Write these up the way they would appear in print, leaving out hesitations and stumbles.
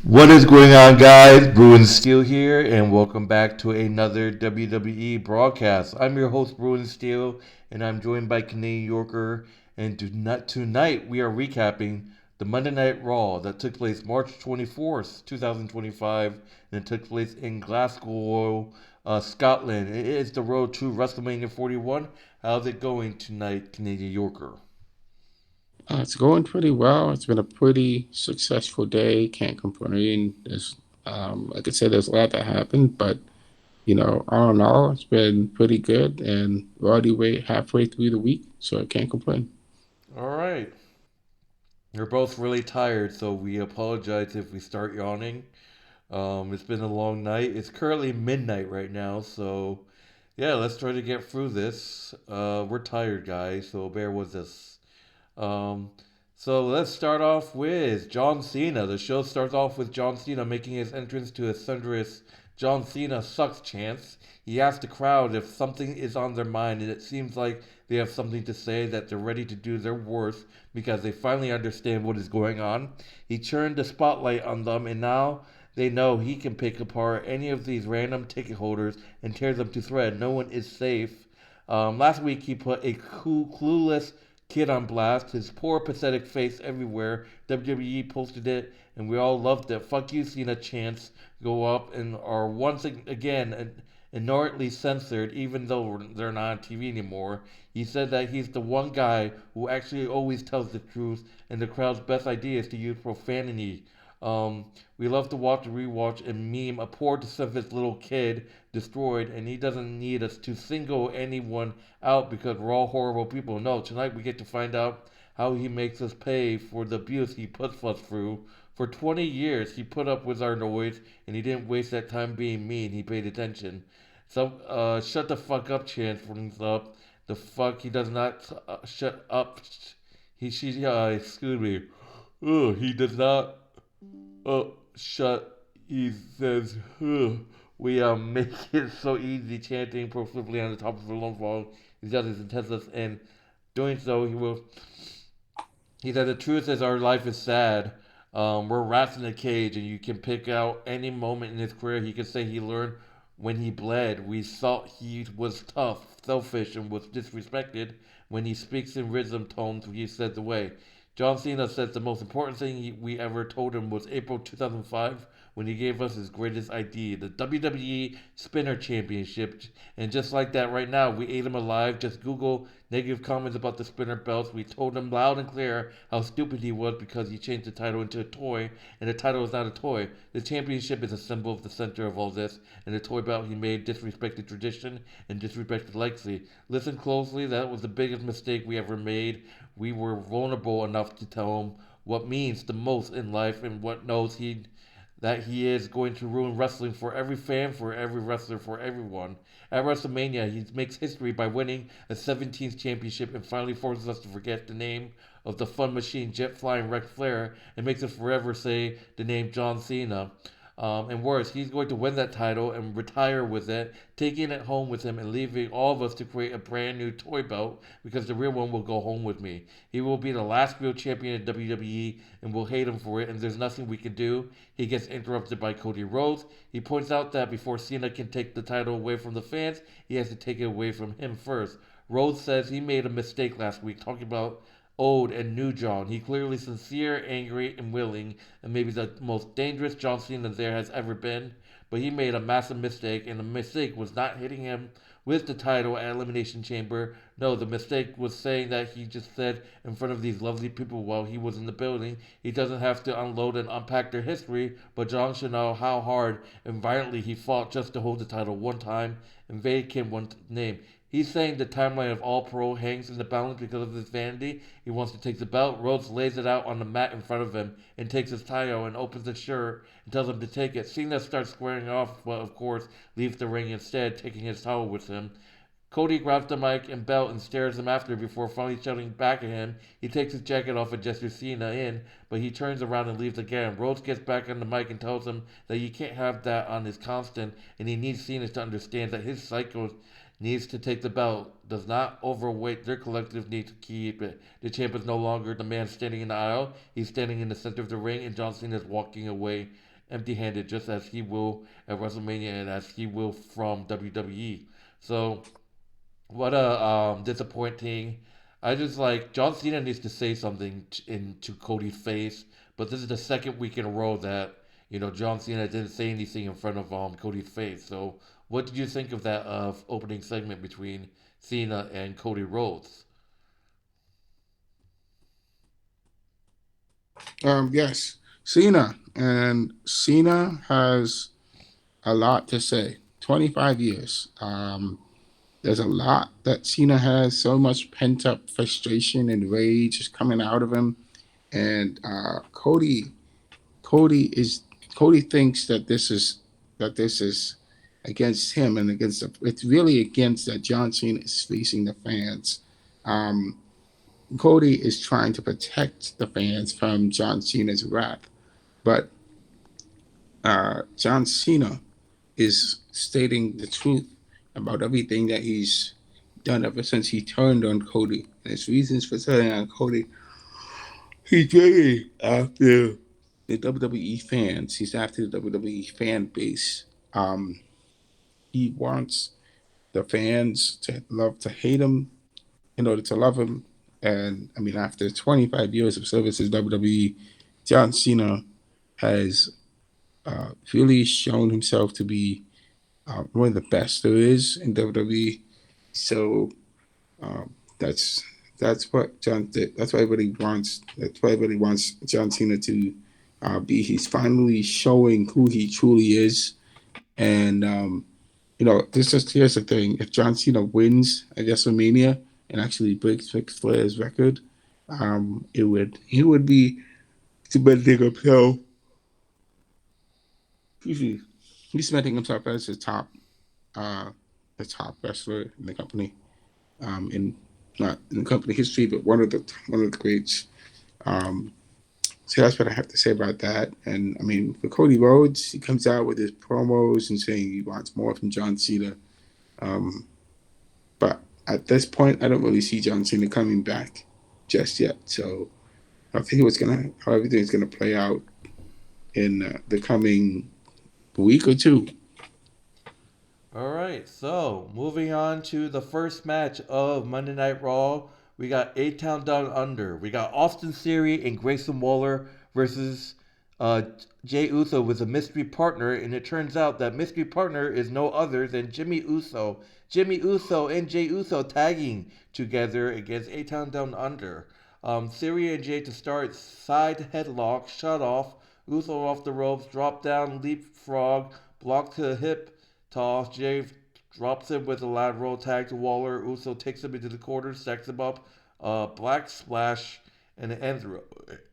What is going on, guys? Bruin Steel here, and welcome back to another WWE broadcast. I'm your host, Bruin Steel, and I'm joined by Canadian Yorker. And tonight we are recapping the Monday Night Raw that took place March 24th, 2025, and it took place in Glasgow, Scotland. It is the road to WrestleMania 41. How's it going tonight, Canadian Yorker? It's going pretty well. It's been a pretty successful day. Can't complain. Like I said, there's a lot that happened, but all in all, it's been pretty good, and we're already halfway through the week, so I can't complain. All right. We're both really tired, so we apologize if we start yawning. It's been a long night. It's currently midnight right now, so yeah, let's try to get through this. We're tired, guys, so bear with us. Um, so let's start off with John Cena. The show starts off with John Cena making his entrance to a thunderous John Cena sucks chants. He asks the crowd if something is on their mind, and it seems like they have something to say, that they're ready to do their worst because they finally understand what is going on. He turned the spotlight on them, and now they know he can pick apart any of these random ticket holders and tear them to thread. No one is safe. Last week he put a clueless kid on blast, his poor, pathetic face everywhere. WWE posted it, and we all loved it. Fuck you, Cena chants go up and are once again inortly censored, even though they're not on TV anymore. He said that he's the one guy who actually always tells the truth, and the crowd's best idea is to use profanity. We love to watch and rewatch and meme a poor, deceive little kid destroyed, and he doesn't need us to single anyone out because we're all horrible people. No, tonight we get to find out how he makes us pay for the abuse he puts us through. For 20 years, he put up with our noise, and he didn't waste that time being mean. He paid attention. Some shut the fuck up chant brings up. The fuck he does not shut up. Excuse me. He does not shut. He says, ugh. We make it so easy, chanting profusely on the top of the long wall. He does his intestines, and doing so, he will. He said, the truth is, our life is sad. We're rats in a cage, and you can pick out any moment in his career. He could say he learned when he bled. We thought he was tough, selfish, and was disrespected. When he speaks in rhythm tones, he said the way. John Cena says the most important thing we ever told him was April 2005 when he gave us his greatest idea, the WWE Spinner Championship. And just like that, right now, we ate him alive. Just Google negative comments about the spinner belts. We told him loud and clear how stupid he was because he changed the title into a toy, and the title is not a toy. The championship is a symbol of the center of all this, and the toy belt he made disrespected tradition and disrespected legacy. Listen closely, that was the biggest mistake we ever made. We were vulnerable enough to tell him what means the most in life and what knows he is going to ruin wrestling for every fan, for every wrestler, for everyone. At WrestleMania, he makes history by winning a 17th championship and finally forces us to forget the name of the fun machine jet flying Ric Flair and makes us forever say the name John Cena. And worse, he's going to win that title and retire with it, taking it home with him and leaving all of us to create a brand new toy belt because the real one will go home with me. He will be the last real champion in WWE and we'll hate him for it, and there's nothing we can do. He gets interrupted by Cody Rhodes. He points out that before Cena can take the title away from the fans, he has to take it away from him first. Rhodes says he made a mistake last week talking about old and new John. He clearly sincere, angry, and willing, and maybe the most dangerous John Cena there has ever been. But he made a massive mistake, and the mistake was not hitting him with the title at Elimination Chamber. No, the mistake was saying that he just said in front of these lovely people while he was in the building. He doesn't have to unload and unpack their history, but John should know how hard and violently he fought just to hold the title one time and vacate one name. He's saying the timeline of All Pro hangs in the balance because of his vanity. He wants to take the belt. Rhodes lays it out on the mat in front of him and takes his title and opens the shirt and tells him to take it. Cena starts squaring off, but of course leaves the ring instead, taking his towel with him. Cody grabs the mic and belt and stares him after before finally shouting back at him. He takes his jacket off and gestures Cena in, but he turns around and leaves again. Rhodes gets back on the mic and tells him that you can't have that on his constant, and he needs Cena to understand that his cycle needs to take the belt, does not overweight their collective need to keep it. The champ is no longer the man standing in the aisle. He's standing in the center of the ring, and John Cena is walking away empty-handed, just as he will at WrestleMania and as he will from WWE. So what a disappointing. I just like John Cena needs to say something into Cody's face, but this is the second week in a row that John Cena didn't say anything in front of Cody's face. So what did you think of that opening segment between Cena and Cody Rhodes? Yes, Cena has a lot to say. 25 years. There's a lot that Cena has. So much pent up frustration and rage is coming out of him. And Cody is Cody thinks that this is against him and against it's really against that John Cena is facing the fans. Um, Cody is trying to protect the fans from John Cena's wrath, but John Cena is stating the truth about everything that he's done ever since he turned on Cody and his reasons for turning on Cody. He's really after the WWE fans. He's after the WWE fan base. Um, he wants the fans to love to hate him in order to love him. And I mean, after 25 years of service as WWE, John Cena has really shown himself to be one of the best there is in WWE. So that's what John. That's why everybody wants. That's why everybody wants John Cena to be. He's finally showing who he truly is. And this is here's the thing: if John Cena wins at WrestleMania and actually breaks Ric Flair's record, it would be cementing himself. Excuse me. He's cementing himself as uh, the top wrestler in the company. In not in company history, but one of the greats. Um, so that's what I have to say about that. And I mean, for Cody Rhodes, he comes out with his promos and saying he wants more from John Cena. Um, but at this point, I don't really see John Cena coming back just yet. So I think how everything's gonna play out in the coming week or two. All right, so moving on to the first match of Monday Night Raw, we got A Town Down Under. We got Austin Theory and Grayson Waller versus uh, Jay Uso with a mystery partner, and it turns out that mystery partner is no other than Jimmy Uso. Jimmy Uso and Jay Uso tagging together against A Town Down Under. Theory and Jay to start side headlock, shut off, Uso off the ropes, drop down, leapfrog, block to the hip toss. Jay drops him with a lateral tag to Waller. Uso takes him into the corner, stacks him up. Black splash and it ends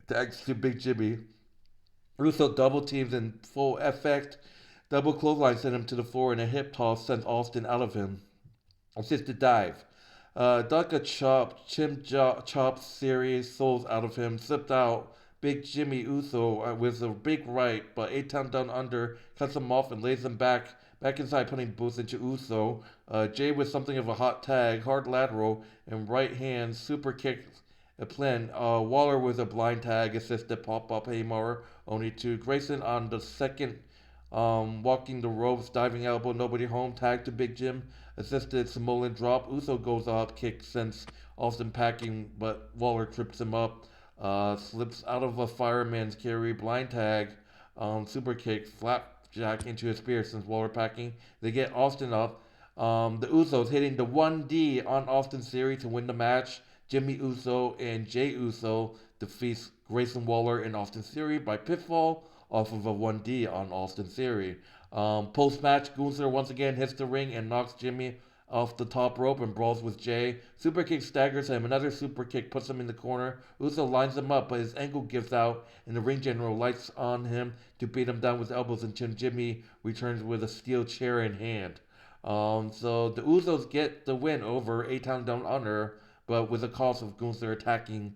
tags to Big Jimmy. Uso double teams in full effect. Double clothesline sent him to the floor and a hip toss sends Austin out of him. Assisted dive. Duck a chop, chop series souls out of him, slipped out. Big Jimmy Uso with a big right, but 8 times down under cuts him off and lays him back inside, putting boots into Uso. Jay with something of a hot tag, hard lateral, and right hand super kick a plan. Waller with a blind tag, assisted pop up Haymower, only to Grayson on the second walking the ropes, diving elbow, nobody home, tag to Big Jim, assisted Samoan drop. Uso goes up, kick sends Austin packing, but Waller trips him up. Slips out of a fireman's carry, blind tag, super kick, flapjack into a spear since Waller packing. They get Austin up. The Usos hitting the 1D on Austin Theory to win the match. Jimmy Uso and Jay Uso defeats Grayson Waller and Austin Theory by pinfall off of a 1D on Austin Theory. Post match, Gunther once again hits the ring and knocks Jimmy off the top rope and brawls with Jay. Super kick staggers him. Another super kick puts him in the corner. Uso lines him up, but his ankle gives out, and the ring general lights on him to beat him down with elbows until Jimmy returns with a steel chair in hand. So the Usos get the win over A Town Down Under, but with the cost of Gunther attacking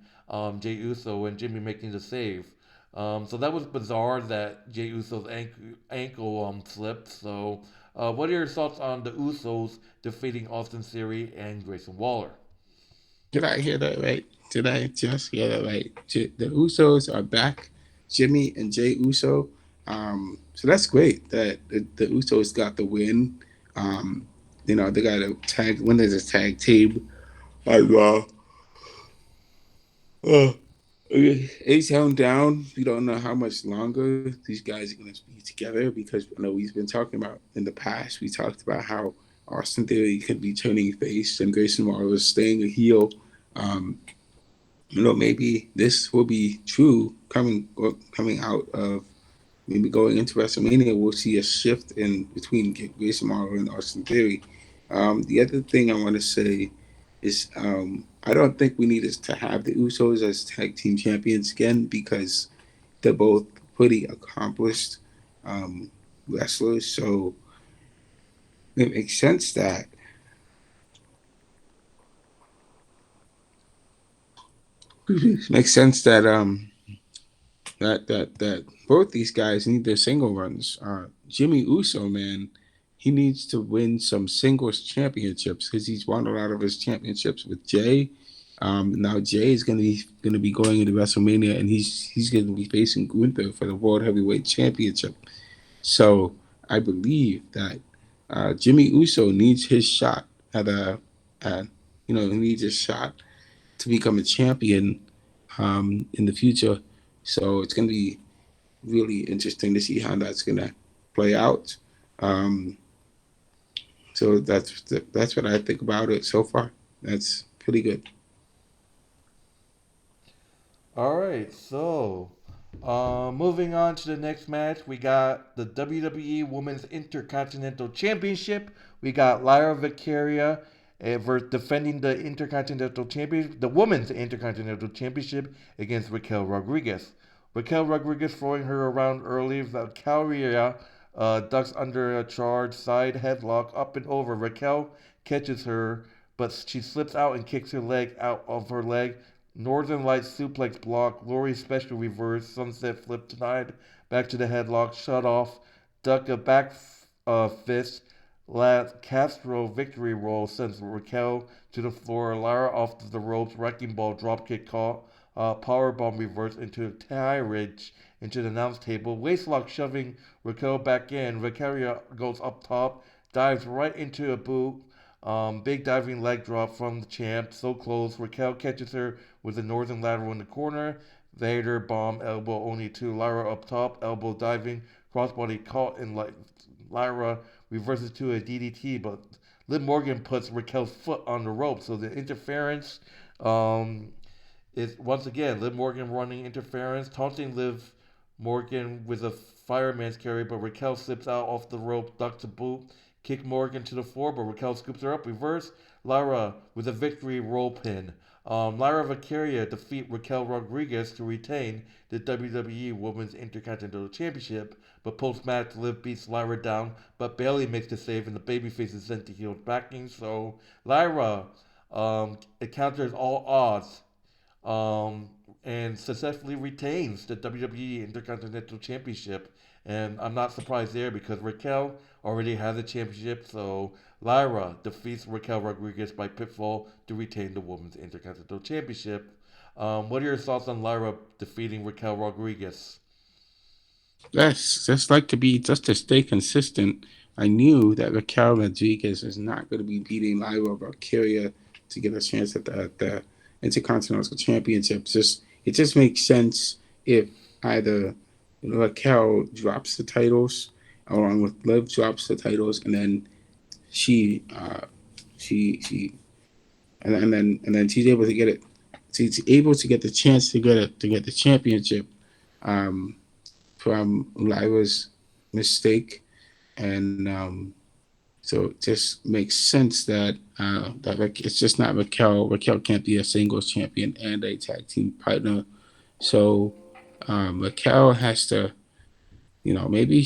Jay Uso and Jimmy making the save. So that was bizarre that Jay Uso's ankle slipped. So, what are your thoughts on the Usos defeating Austin Theory and Grayson Waller? Did I hear that right? Did I just hear that right? The Usos are back. Jimmy and Jay Uso So that's great that the Usos got the win. Um, they got a tag when there's a tag team. And, uh, Ace Hound down. We don't know how much longer these guys are going to be together because I know we've been talking about in the past. We talked about how Austin Theory could be turning face and Grayson Waller is staying a heel. Um, maybe this will be true coming out of maybe going into WrestleMania. We'll see a shift in between Grayson Waller and Austin Theory. The other thing I want to say is I don't think we need to have the Usos as tag team champions again because they're both pretty accomplished um, wrestlers. So it makes sense that makes sense that that both these guys need their single runs. Jimmy Uso, man, he needs to win some singles championships because he's won a lot of his championships with Jay. Now Jay is gonna be going into WrestleMania, and he's gonna be facing Gunther for the World Heavyweight Championship. So I believe that Jimmy Uso needs his shot at he needs his shot to become a champion in the future. So it's going to be really interesting to see how that's going to play out. Um, so that's what I think about it so far. That's pretty good. All right, so moving on to the next match, we got the WWE Women's Intercontinental Championship. We got Lyra Valkyria defending the Intercontinental Championship, the Women's Intercontinental Championship against Raquel Rodriguez. Raquel Rodriguez throwing her around early. Valkyria ducks under a charge side headlock up and over. Raquel catches her, but she slips out and kicks her leg out of her leg. Northern Lights suplex block, Lori's special reverse, sunset flip denied, back to the headlock, shut off, duck a back fist, Castro victory roll sends Raquel to the floor, Lyra off the ropes, wrecking ball dropkick caught, powerbomb reverse into a tirage into the announce table, waistlock shoving Raquel back in, Valkyria goes up top, dives right into a boot, big diving leg drop from the champ, so close. Raquel catches her with a northern lateral in the corner. Vader bomb elbow only two. Lyra up top, elbow diving, crossbody caught in Lyra reverses to a DDT, but Liv Morgan puts Raquel's foot on the rope. So the interference um, is once again Liv Morgan running interference, taunting Liv Morgan with a fireman's carry, but Raquel slips out off the rope, ducks a boot, kick Morgan to the floor, but Raquel scoops her up, reverse. Lyra with a victory roll pin. Lyra Valkyria defeat Raquel Rodriguez to retain the WWE Women's Intercontinental Championship, but post-match Liv beats Lyra down, but Bayley makes the save and the babyface is sent to heel backing, so Lyra encounters all odds um, and successfully retains the WWE Intercontinental Championship. And I'm not surprised there because Raquel already has a championship, so Lyra defeats Raquel Rodriguez by pinfall to retain the Women's Intercontinental Championship. What are your thoughts on Lyra defeating Raquel Rodriguez? Yes, just to stay consistent. I knew that Raquel Rodriguez is not going to be beating Lyra Valkyria to get a chance at the Intercontinental Championship. It just makes sense if either Raquel drops the titles along with Liv drops the titles, and then she she and then she's able to get it. She's able to get the chance to get the championship um, from Lyra's mistake, and so it just makes sense that it's just not Raquel. Raquel can't be a singles champion and a tag team partner. So Raquel has to, maybe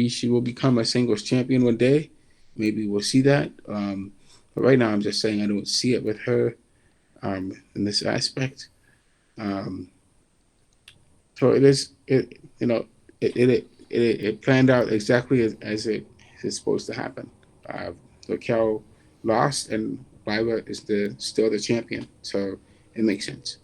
she will become a singles champion one day. Maybe we'll see that. But right now, I'm just saying I don't see it with her in this aspect. Um, so it planned out exactly as it is supposed to happen. Uh, Raquel lost, and Lyra is still the champion, so it makes sense.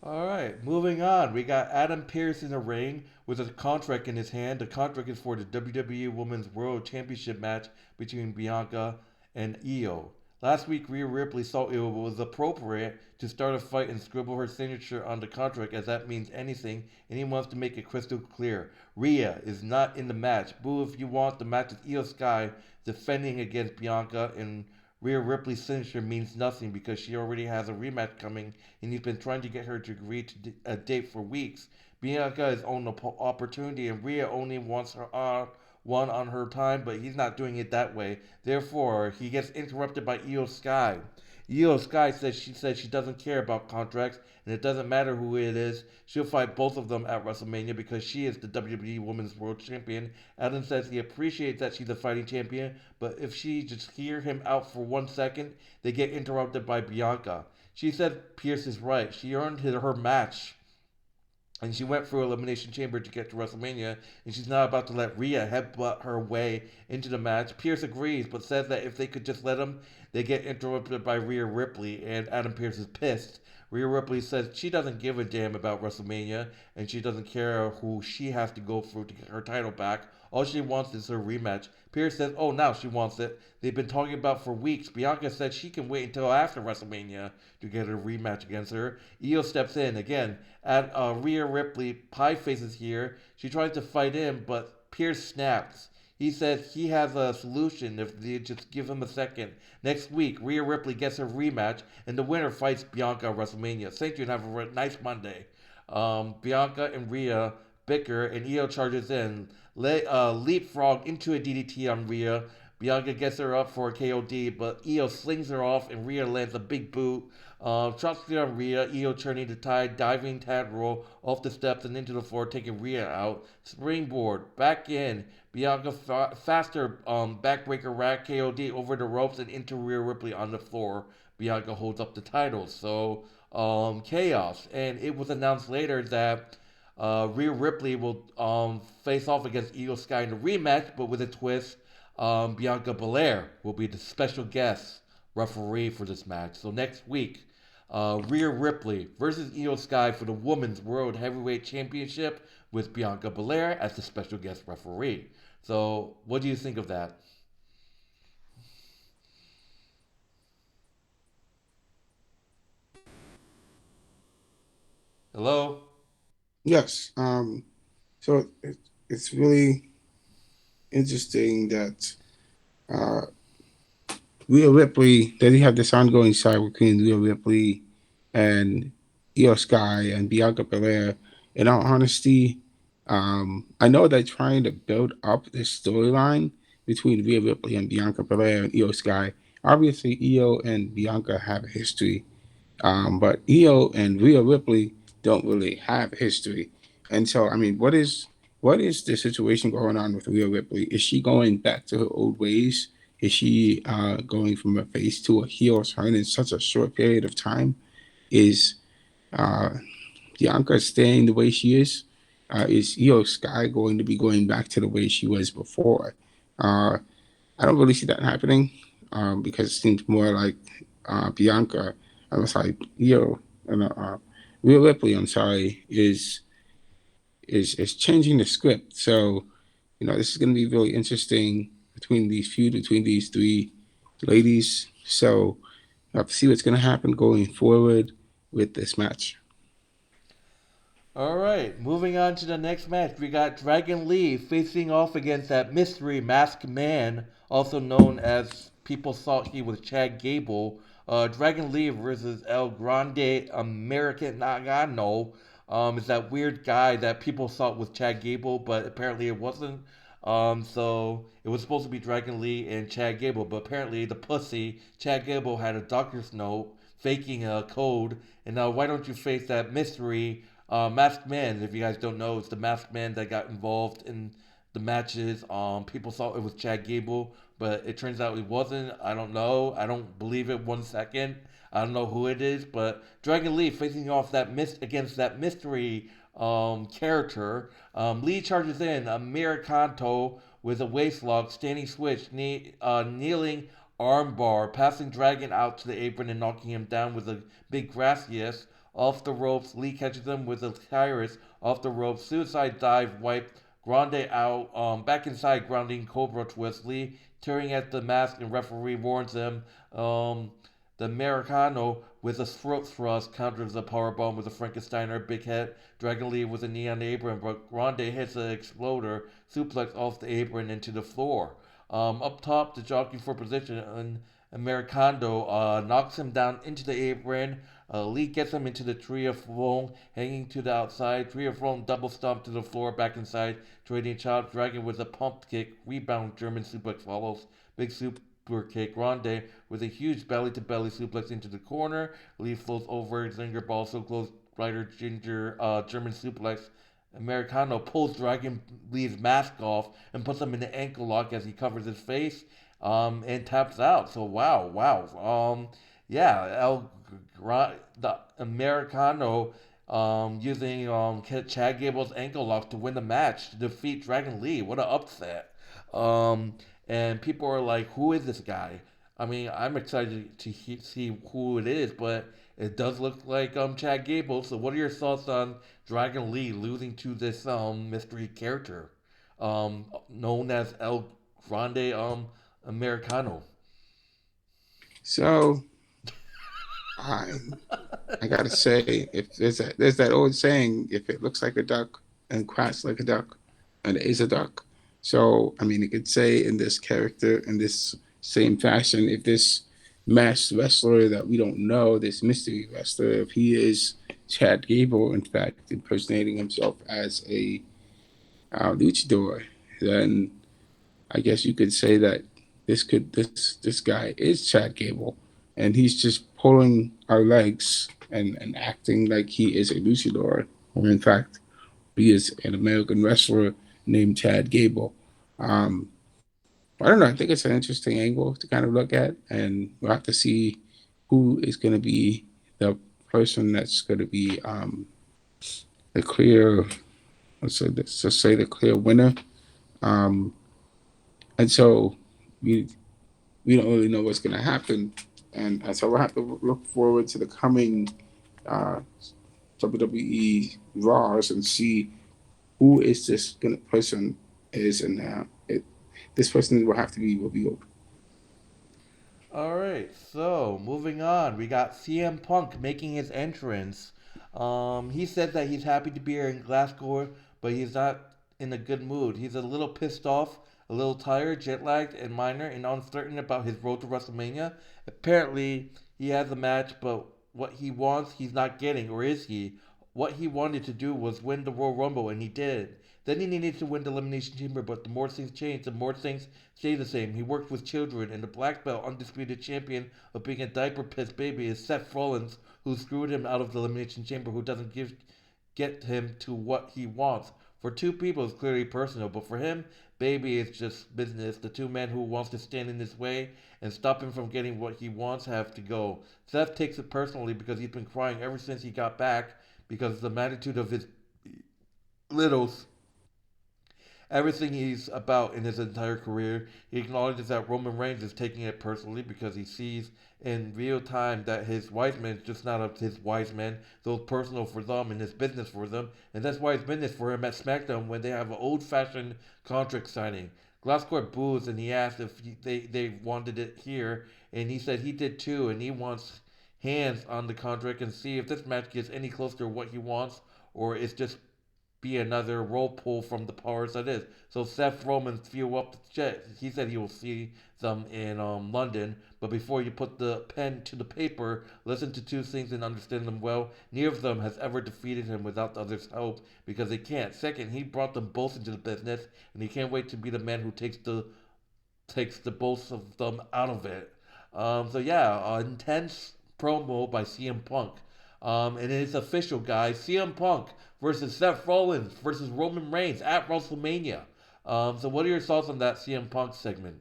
All right, moving on. We got Adam Pearce in the ring with a contract in his hand. The contract is for the WWE Women's World Championship match between Bianca and Io. Last week, Rhea Ripley thought it was appropriate to start a fight and scribble her signature on the contract, as that means anything, and he wants to make it crystal clear. Rhea is not in the match. Boo if you want. The match is Io Sky defending against Bianca, and Rhea Ripley's signature means nothing because she already has a rematch coming, and he's been trying to get her to agree to a date for weeks. Bianca is on the opportunity, and Rhea only wants her one on her time, but he's not doing it that way. Therefore, he gets interrupted by Io Sky. Io Sky says she doesn't care about contracts, and it doesn't matter who it is. She'll fight both of them at WrestleMania because she is the WWE Women's World Champion. Adam says he appreciates that she's a fighting champion, but if she just hear him out for 1 second, they get interrupted by Bianca. She said Pierce is right. She earned her match, and she went through Elimination Chamber to get to WrestleMania, and she's not about to let Rhea headbutt her way into the match. Pierce agrees, but says that if they could just let him, they get interrupted by Rhea Ripley, and Adam Pierce is pissed. Rhea Ripley says she doesn't give a damn about WrestleMania, and she doesn't care who she has to go through to get her title back. All she wants is her rematch. Pierce says, oh, now she wants it. They've been talking about for weeks. Bianca said she can wait until after WrestleMania to get a rematch against her. Io steps in again. At Rhea Ripley, Pie faces here. She tries to fight in, but Pierce snaps. He says he has a solution if they just give him a second. Next week, Rhea Ripley gets her rematch, and the winner fights Bianca at WrestleMania. Thank you and have a nice Monday. Bianca and Rhea bicker, and Io charges in. Leapfrog into a DDT on Rhea. Bianca gets her up for a KOD, but Io slings her off, and Rhea lands a big boot. Chops on Rhea, Io turning the tide, diving tag roll off the steps and into the floor, taking Rhea out. Springboard, back in. Bianca faster backbreaker rack KOD over the ropes and into Rhea Ripley on the floor. Bianca holds up the title. So chaos, and it was announced later that Rhea Ripley will face off against Io Sky in the rematch, but with a twist. Bianca Belair will be the special guest referee for this match. So next week, Rhea Ripley versus Io Sky for the Women's World Heavyweight Championship with Bianca Belair as the special guest referee. So what do you think of that? Hello? Yes. So it's really interesting that uh, Rhea Ripley, that you have this ongoing side between Rhea Ripley and Io Sky and Bianca Belair. In all honesty, I know they're trying to build up this storyline between Rhea Ripley and Bianca Belair and Io Sky. Obviously, Io and Bianca have a history, but Io and Rhea Ripley don't really have history. And so, I mean, what is the situation going on with Rhea Ripley? Is she going back to her old ways? Is she going from a face to a heel turn in such a short period of time? Is uh, Bianca staying the way she is? Is Io Sky going to be going back to the way she was before? Uh, I don't really see that happening because it seems more like Bianca, I'm sorry, Io, Rhea Ripley, I'm sorry, is changing the script. So this is going to be really interesting between these three ladies. So I have to see what's going to happen going forward with this match. All right, moving on to the next match. We got Dragon Lee facing off against that mystery masked man, also known as people thought he was Chad Gable. Dragon Lee versus El Grande American Nagano. Is that weird guy that people thought was Chad Gable, but apparently it wasn't. So it was supposed to be Dragon Lee and Chad Gable, but apparently the pussy Chad Gable had a doctor's note faking a code. And now why don't you face that mystery Masked Man? If you guys don't know, it's the Masked Man that got involved in the matches. People thought it was Chad Gable, but it turns out it wasn't. I don't know. I don't believe it 1 second. I don't know who it is, but Dragon Lee facing off against that mystery character. Lee charges in Americanto with a waistlock, standing switch, kneeling armbar, passing Dragon out to the apron and knocking him down with a big gracias. off the ropes. Lee catches him with a Tyrus off the ropes. Suicide dive wipe Grande out. Back inside, grounding Cobra twist. Lee tearing at the mask, and referee warns him. The Americano with a throat thrust counters the powerbomb with a Frankensteiner big head. Dragon Lee with a knee on the apron, but Grande hits an exploder suplex off the apron into the floor. Up top, the jockey for position, and Americano knocks him down into the apron. Lee gets him into the tree of Rome, hanging to the outside. Tree of Rome double stomp to the floor, back inside. Trading chop, Dragon with a pump kick, rebound German suplex follows. Big super kick, Grande with a huge belly to belly suplex into the corner. Lee floats over, Zinger ball so close, Rider Ginger German suplex. Americano pulls Dragon Lee's mask off and puts him in the ankle lock as he covers his face and taps out. So wow. Yeah, the Americano using Chad Gable's ankle lock to win the match to defeat Dragon Lee. What an upset! Um, and people are like, "Who is this guy?" I mean, I'm excited to see who it is, but it does look like Chad Gable. So, what are your thoughts on Dragon Lee losing to this mystery character known as El Grande Americano? So I I gotta say, if there's that old saying, if it looks like a duck and quacks like a duck, and it is a duck. So I mean, you could say in this character, in this same fashion, if this masked wrestler that we don't know, this mystery wrestler, if he is Chad Gable, in fact, impersonating himself as a luchador, then I guess you could say that this guy is Chad Gable, and he's just pulling our legs and acting like he is a luchador, or in fact, he is an American wrestler named Chad Gable. Um, I don't know. I think it's an interesting angle to kind of look at, and we'll have to see who is going to be the person that's going to be the clear, let's just say the clear winner. Um, and so we we don't really know what's going to happen, and so we'll have to look forward to the coming uh, WWE Raws and see who is this gonna person is, and this person will have to be revealed. All right, so moving on, we got CM Punk making his entrance. He said that he's happy to be here in Glasgow, but he's not in a good mood. He's a little pissed off, a little tired, jet lagged, and minor, and uncertain about his road to WrestleMania. Apparently, he has a match, but what he wants, he's not getting, or is he? What he wanted to do was win the Royal Rumble, and he did. Then he needed to win the Elimination Chamber, but the more things change, the more things stay the same. He worked with children, and the black belt undisputed champion of being a diaper pissed baby is Seth Rollins, who screwed him out of the Elimination Chamber, who doesn't get him to what he wants. For two people, it's clearly personal, but for him, baby is just business. The two men who wants to stand in his way and stop him from getting what he wants have to go. Seth takes it personally because he's been crying ever since he got back because of the magnitude of his littles everything he's about in his entire career. He acknowledges that Roman Reigns is taking it personally because he sees in real time that his wise man is just not of his wise man, so it's personal for them and his business for them, and that's why it's business for him at SmackDown when they have an old-fashioned contract signing. Glasscourt boos and he asked if they wanted it here, and he said he did too, and he wants hands on the contract and see if this match gets any closer to what he wants or it's just be another roll pull from the powers that is. So Seth Rollins flew up the jet. He said he will see them in London, but before you put the pen to the paper, listen to two things and understand them well. Neither of them has ever defeated him without the other's help because they can't. Second, he brought them both into the business, and he can't wait to be the man who takes the both of them out of it. So yeah, intense promo by CM Punk. And it's official, guys. CM Punk versus Seth Rollins versus Roman Reigns at WrestleMania. So what are your thoughts on that CM Punk segment?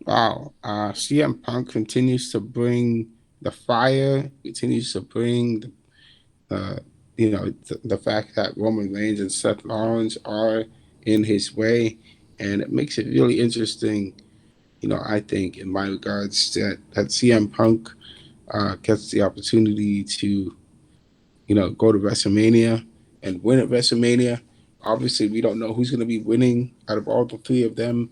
Wow, CM Punk continues to bring the fire, continues to bring uh, the fact that Roman Reigns and Seth Rollins are in his way, and it makes it really interesting. I think in my regards that CM Punk gets the opportunity to go to WrestleMania and win at WrestleMania. Obviously, we don't know who's going to be winning out of all the three of them.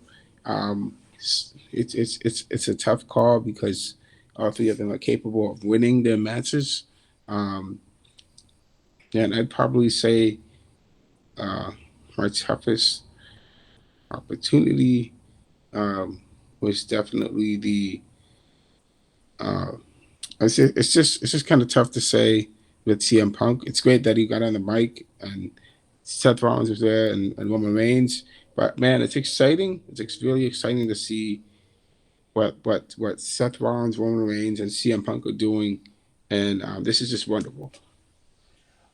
It's a tough call because all three of them are capable of winning their matches. Um, and I'd probably say uh, my toughest opportunity was definitely the uh, it's just kind of tough to say with CM Punk. It's great that he got on the mic and Seth Rollins was there and Roman Reigns, but man, it's exciting. It's really exciting to see what Seth Rollins, Roman Reigns, and CM Punk are doing, and this is just wonderful.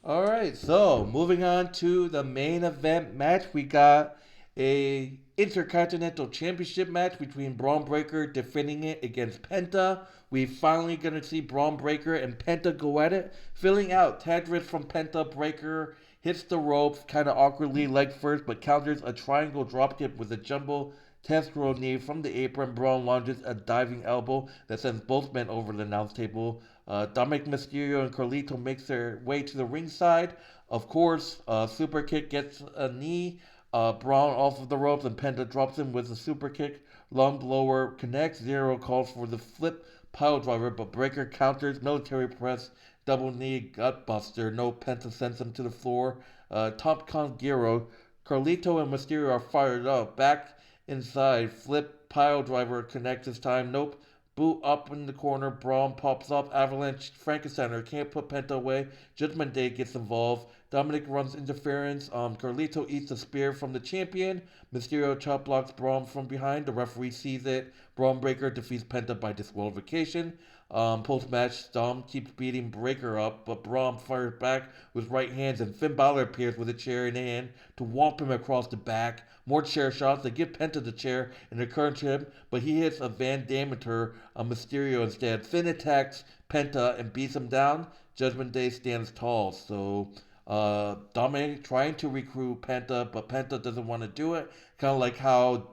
All right, so moving on to the main event match, we got a Intercontinental Championship match between Braun Breaker defending it against Penta. We finally gonna see Braun Breaker and Penta go at it, filling out Tadris from Penta. Breaker hits the ropes kind of awkwardly leg first, but counters a triangle dropkick with a jumbo Testro knee from the apron. Braun launches a diving elbow that sends both men over the announce table. Dominic Mysterio and Carlito makes their way to the ringside. Of course, super kick gets a knee. Braun off of the ropes and Penta drops him with a super kick. Lung blower connects. Zero calls for the flip pile driver, but Breaker counters. Military press. Double knee gut buster. No, Penta sends him to the floor. Top Con Giro. Carlito and Mysterio are fired up. Back inside. Flip pile driver connects this time. Nope. Boot up in the corner. Braun pops up. Avalanche Frankensteiner can't put Penta away. Judgment Day gets involved. Dominic runs interference. Carlito eats a spear from the champion. Mysterio chop blocks Braun from behind. The referee sees it. Braun Breaker defeats Penta by disqualification. Post match, Dom keeps beating Breaker up, but Braun fires back with right hands, and Finn Balor appears with a chair in hand to whomp him across the back. More chair shots. They give Penta the chair and encourage him, but he hits a Van Dameter on Mysterio instead. Finn attacks Penta and beats him down. Judgment Day stands tall. So Dominic trying to recruit Penta, but Penta doesn't want to do it. Kind of like how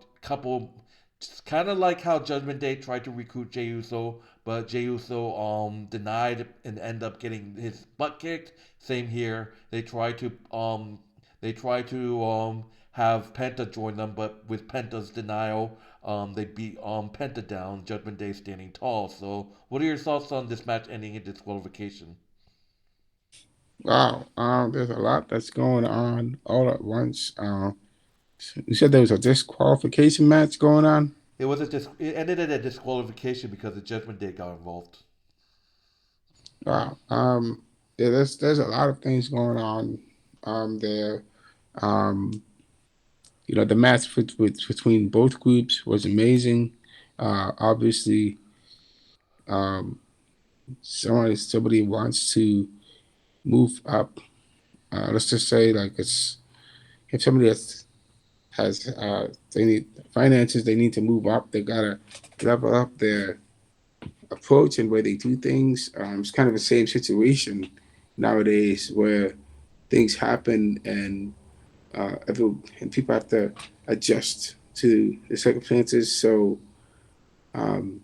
Judgment Day tried to recruit Jey Uso, but Jey Uso denied and end up getting his butt kicked. Same here. They try to have Penta join them, but with Penta's denial, they beat Penta down. Judgment Day standing tall. So, what are your thoughts on this match ending in disqualification? Wow, there's a lot that's going on all at once. You said there was a disqualification match going on. It ended in a disqualification because the Judgment Day got involved. Wow. Yeah, there's a lot of things going on there. Um, the match between both groups was amazing. Obviously, um, somebody wants to move up. Let's just say like it's if somebody has they need finances, they need to move up. They gotta level up their approach and way they do things. It's kind of the same situation nowadays where things happen and and people have to adjust to the circumstances. So um,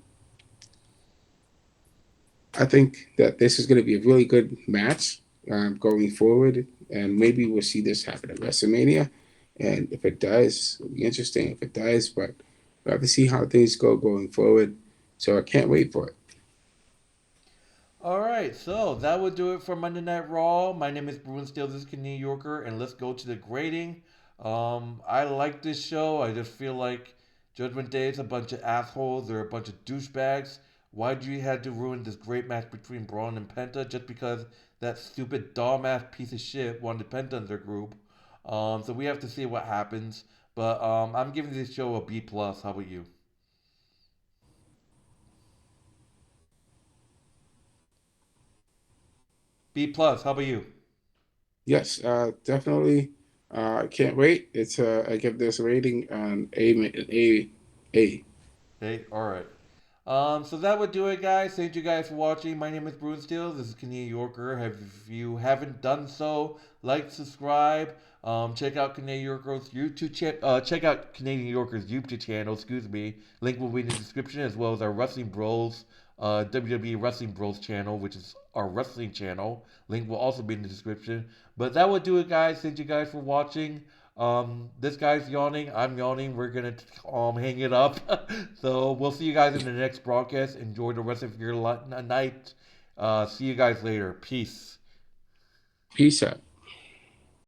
I think that this is going to be a really good match going forward, and maybe we'll see this happen at WrestleMania. And if it does, it'll be interesting. If it does, but we'll have to see how things go going forward. So I can't wait for it. All right, so that would do it for Monday Night Raw. My name is Bruin Steele. This is New Yorker, and let's go to the grading. I like this show. I just feel like Judgment Day is a bunch of assholes. They're a bunch of douchebags. Why do you have to ruin this great match between Braun and Penta just because that stupid dumb ass piece of shit wanted Penta in their group? So we have to see what happens. But I'm giving this show a B plus. How about you? B plus. How about you? Yes, definitely. I can't wait. I give this rating on A. Okay, alright. So that would do it, guys. Thank you guys for watching. My name is Bruin Steele. This is Canadian Yorker. If you haven't done so, like, subscribe. Check out Canadian Yorker's check out Canadian Yorker's YouTube channel. Excuse me. Link will be in the description, as well as our Wrestling Bros WWE Wrestling Bros channel, which is our wrestling channel. Link will also be in the description. But that would do it, guys. Thank you guys for watching. This guy's yawning. I'm yawning. We're gonna hang it up. So we'll see you guys in the next broadcast. Enjoy the rest of your night. See you guys later. Peace. Peace out.